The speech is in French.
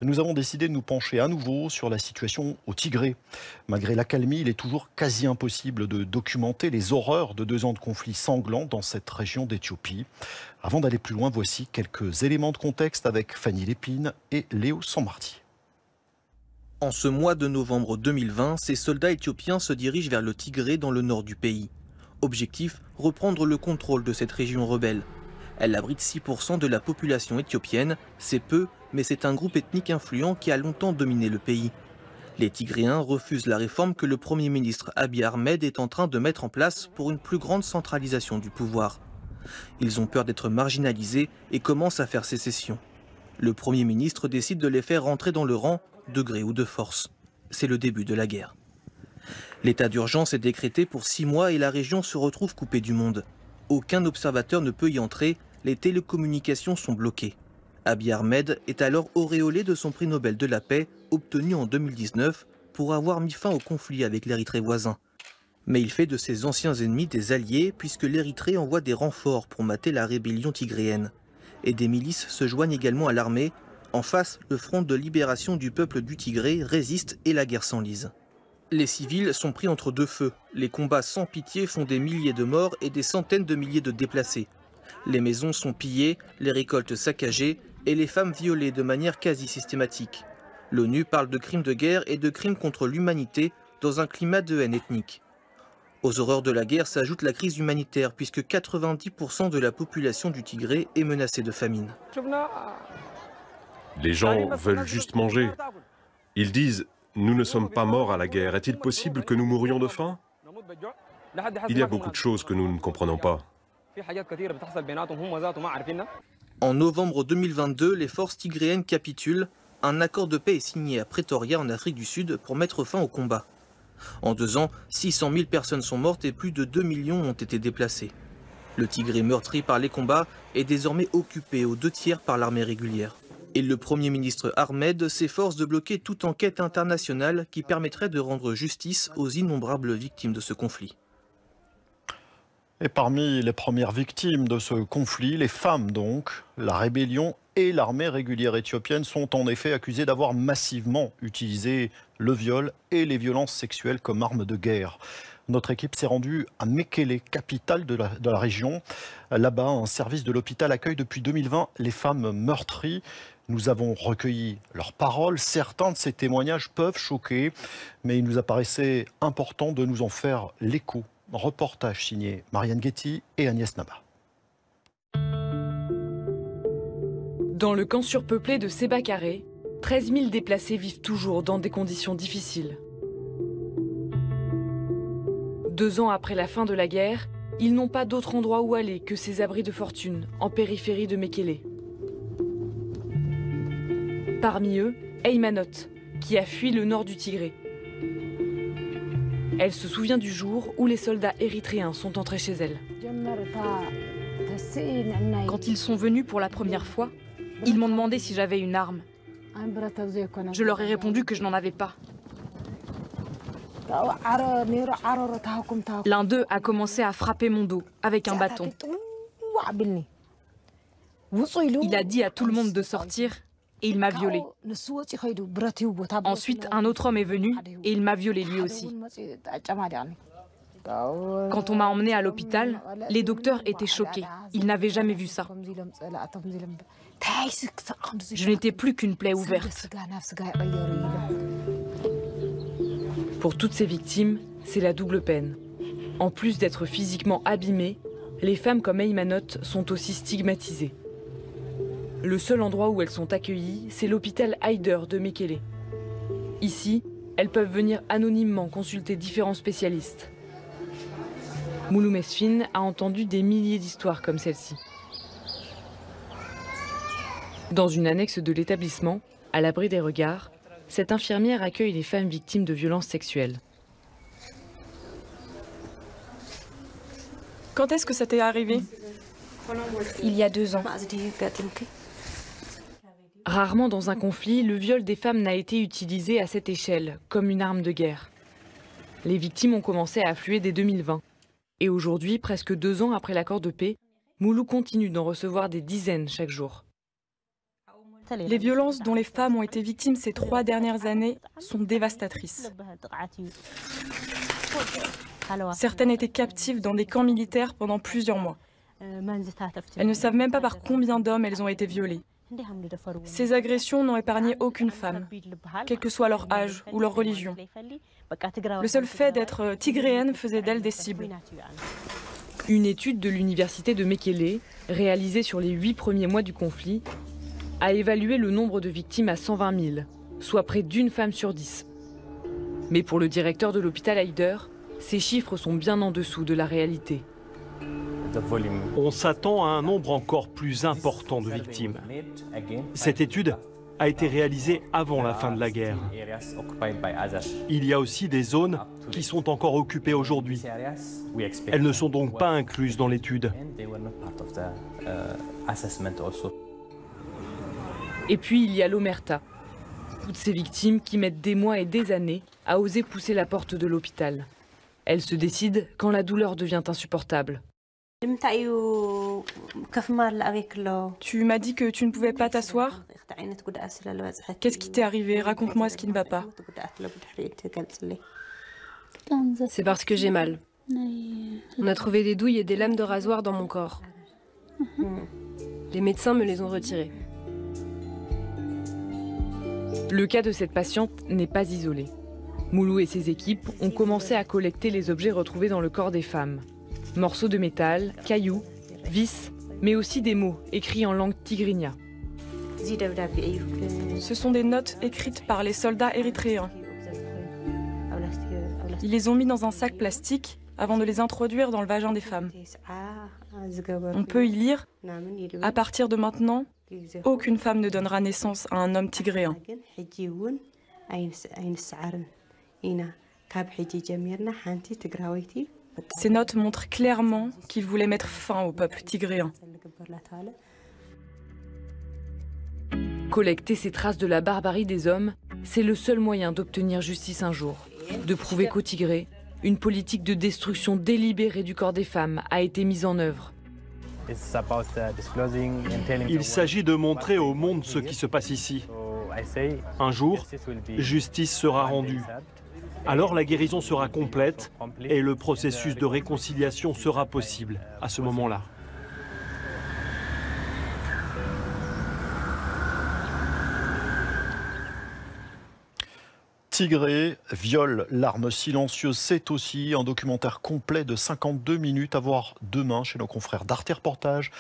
Nous avons décidé de nous pencher à nouveau sur la situation au Tigré. Malgré l'accalmie, il est toujours quasi impossible de documenter les horreurs de 2 ans de conflits sanglants dans cette région d'Éthiopie. Avant d'aller plus loin, voici quelques éléments de contexte avec Fanny Lépine et Léo Sammarty. En ce mois de novembre 2020, ces soldats éthiopiens se dirigent vers le Tigré dans le nord du pays. Objectif, reprendre le contrôle de cette région rebelle. Elle abrite 6% de la population éthiopienne, c'est peu, mais c'est un groupe ethnique influent qui a longtemps dominé le pays. Les Tigréens refusent la réforme que le Premier ministre Abiy Ahmed est en train de mettre en place pour une plus grande centralisation du pouvoir. Ils ont peur d'être marginalisés et commencent à faire sécession. Le Premier ministre décide de les faire rentrer dans le rang, de gré ou de force. C'est le début de la guerre. L'état d'urgence est décrété pour 6 mois et la région se retrouve coupée du monde. Aucun observateur ne peut y entrer, les télécommunications sont bloquées. Abiy Ahmed est alors auréolé de son prix Nobel de la paix, obtenu en 2019, pour avoir mis fin au conflit avec l'Érythrée voisin. Mais il fait de ses anciens ennemis des alliés, puisque l'Érythrée envoie des renforts pour mater la rébellion tigréenne. Et des milices se joignent également à l'armée. En face, le Front de libération du peuple du Tigré résiste et la guerre s'enlise. Les civils sont pris entre deux feux. Les combats sans pitié font des milliers de morts et des centaines de milliers de déplacés. Les maisons sont pillées, les récoltes saccagées et les femmes violées de manière quasi systématique. L'ONU parle de crimes de guerre et de crimes contre l'humanité dans un climat de haine ethnique. Aux horreurs de la guerre s'ajoute la crise humanitaire puisque 90% de la population du Tigré est menacée de famine. Les gens veulent juste manger. Ils disent « Nous ne sommes pas morts à la guerre. Est-il possible que nous mourions de faim ?» Il y a beaucoup de choses que nous ne comprenons pas. En novembre 2022, les forces tigréennes capitulent. Un accord de paix est signé à Pretoria en Afrique du Sud pour mettre fin au combat. En 2 ans, 600 000 personnes sont mortes et plus de 2 millions ont été déplacés. Le Tigré meurtri par les combats est désormais occupé aux 2 tiers par l'armée régulière. Et le Premier ministre Ahmed s'efforce de bloquer toute enquête internationale qui permettrait de rendre justice aux innombrables victimes de ce conflit. Et parmi les premières victimes de ce conflit, les femmes donc, la rébellion et l'armée régulière éthiopienne sont en effet accusées d'avoir massivement utilisé le viol et les violences sexuelles comme armes de guerre. Notre équipe s'est rendue à Mekele, capitale de la région. Là-bas, un service de l'hôpital accueille depuis 2020 les femmes meurtries. Nous avons recueilli leurs paroles. Certains de ces témoignages peuvent choquer, mais il nous apparaissait important de nous en faire l'écho. Reportage signé Marianne Guetti et Agnès Naba. Dans le camp surpeuplé de Sébakaré, 13 000 déplacés vivent toujours dans des conditions difficiles. 2 ans après la fin de la guerre, ils n'ont pas d'autre endroit où aller que ces abris de fortune en périphérie de Mekele. Parmi eux, Eymanot, qui a fui le nord du Tigré. Elle se souvient du jour où les soldats érythréens sont entrés chez elle. Quand ils sont venus pour la première fois, ils m'ont demandé si j'avais une arme. Je leur ai répondu que je n'en avais pas. L'un d'eux a commencé à frapper mon dos avec un bâton. Il a dit à tout le monde de sortir et il m'a violée. Ensuite, un autre homme est venu et il m'a violée lui aussi. Quand on m'a emmenée à l'hôpital, les docteurs étaient choqués. Ils n'avaient jamais vu ça. Je n'étais plus qu'une plaie ouverte. Pour toutes ces victimes, c'est la double peine. En plus d'être physiquement abîmées, les femmes comme Eymanot sont aussi stigmatisées. Le seul endroit où elles sont accueillies, c'est l'hôpital Haider de Mekele. Ici, elles peuvent venir anonymement consulter différents spécialistes. Moulou Mesfin a entendu des milliers d'histoires comme celle-ci. Dans une annexe de l'établissement, à l'abri des regards, cette infirmière accueille les femmes victimes de violences sexuelles. Quand est-ce que ça t'est arrivé? Il y a 2 ans. Rarement dans un conflit, le viol des femmes n'a été utilisé à cette échelle, comme une arme de guerre. Les victimes ont commencé à affluer dès 2020. Et aujourd'hui, presque 2 ans après l'accord de paix, Moulou continue d'en recevoir des dizaines chaque jour. Les violences dont les femmes ont été victimes ces 3 dernières années sont dévastatrices. Certaines étaient captives dans des camps militaires pendant plusieurs mois. Elles ne savent même pas par combien d'hommes elles ont été violées. Ces agressions n'ont épargné aucune femme, quel que soit leur âge ou leur religion. Le seul fait d'être tigréenne faisait d'elles des cibles. Une étude de l'université de Mekele, réalisée sur les 8 premiers mois du conflit, a évalué le nombre de victimes à 120 000, soit près d'une femme sur 10. Mais pour le directeur de l'hôpital Haider, ces chiffres sont bien en dessous de la réalité. On s'attend à un nombre encore plus important de victimes. Cette étude a été réalisée avant la fin de la guerre. Il y a aussi des zones qui sont encore occupées aujourd'hui. Elles ne sont donc pas incluses dans l'étude. Et puis il y a l'Omerta. Toutes ces victimes qui mettent des mois et des années à oser pousser la porte de l'hôpital. Elles se décident quand la douleur devient insupportable. Tu m'as dit que tu ne pouvais pas t'asseoir? Qu'est-ce qui t'est arrivé? Raconte-moi ce qui ne va pas. C'est parce que j'ai mal. On a trouvé des douilles et des lames de rasoir dans mon corps. Les médecins me les ont retirées. Le cas de cette patiente n'est pas isolé. Moulou et ses équipes ont commencé à collecter les objets retrouvés dans le corps des femmes. Morceaux de métal, cailloux, vis, mais aussi des mots écrits en langue tigrinya. Ce sont des notes écrites par les soldats érythréens. Ils les ont mis dans un sac plastique avant de les introduire dans le vagin des femmes. On peut y lire « À partir de maintenant, aucune femme ne donnera naissance à un homme tigréen ». Ces notes montrent clairement qu'ils voulaient mettre fin au peuple tigréen. Collecter ces traces de la barbarie des hommes, c'est le seul moyen d'obtenir justice un jour. De prouver qu'au Tigré, une politique de destruction délibérée du corps des femmes a été mise en œuvre. Il s'agit de montrer au monde ce qui se passe ici. Un jour, justice sera rendue. Alors la guérison sera complète et le processus de réconciliation sera possible à ce moment-là. Tigré, viol, larmes silencieuses, c'est aussi un documentaire complet de 52 minutes à voir demain chez nos confrères d'Arte Reportage.